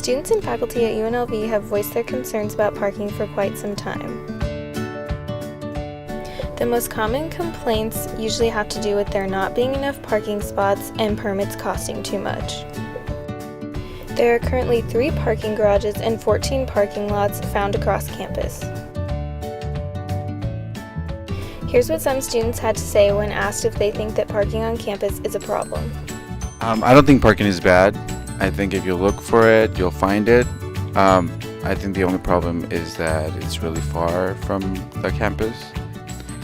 Students and faculty at UNLV have voiced their concerns about parking for quite some time. The most common complaints usually have to do with there not being enough parking spots and permits costing too much. There are currently 3 parking garages and 14 parking lots found across campus. Here's what some students had to say when asked if they think that parking on campus is a problem. I don't think parking is bad. I think if you look for it, you'll find it. I think the only problem is that it's really far from the campus.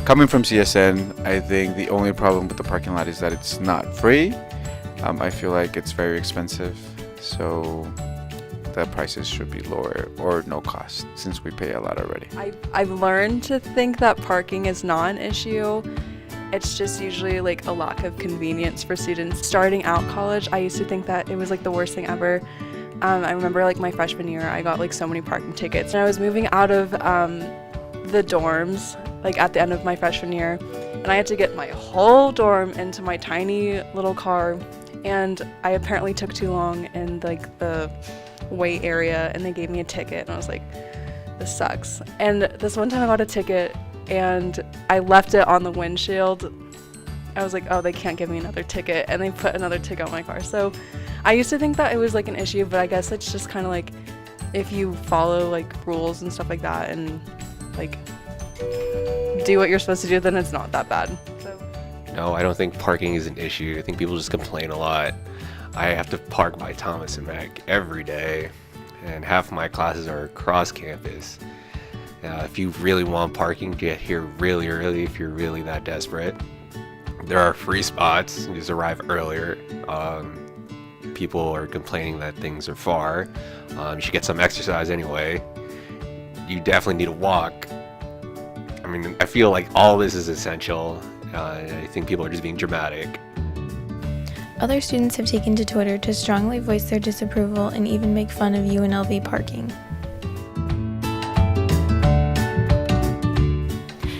Coming from CSN, I think the only problem with the parking lot is that it's not free. I feel like it's very expensive, so the prices should be lower or no cost since we pay a lot already. I've learned to think that parking is not an issue. It's just usually like a lack of convenience for students. Starting out college, I used to think that it was like the worst thing ever. I remember like my freshman year, I got like so many parking tickets. And I was moving out of the dorms like at the end of my freshman year, and I had to get my whole dorm into my tiny little car, and I apparently took too long in like the wait area, and they gave me a ticket, and I was like, this sucks. And this one time I got a ticket and I left it on the windshield. I was like, oh, they can't give me another ticket, and they put another ticket on my car. So I used to think that it was like an issue, but I guess it's just kind of like if you follow like rules and stuff like that and like do what you're supposed to do, then it's not that bad. So. No, I don't think parking is an issue. I think people just complain a lot. I have to park by Thomas and Mack every day, and half of my classes are across campus. If you really want parking, get here really early if you're really that desperate. There are free spots, you just arrive earlier. People are complaining that things are far. You should get some exercise anyway. You definitely need to walk. I mean, I feel like all this is essential. I think people are just being dramatic. Other students have taken to Twitter to strongly voice their disapproval and even make fun of UNLV parking.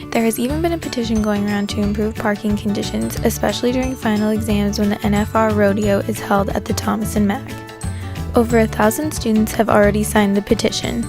There has even been a petition going around to improve parking conditions, especially during final exams when the NFR rodeo is held at the Thomas and Mack. Over 1,000 students have already signed the petition.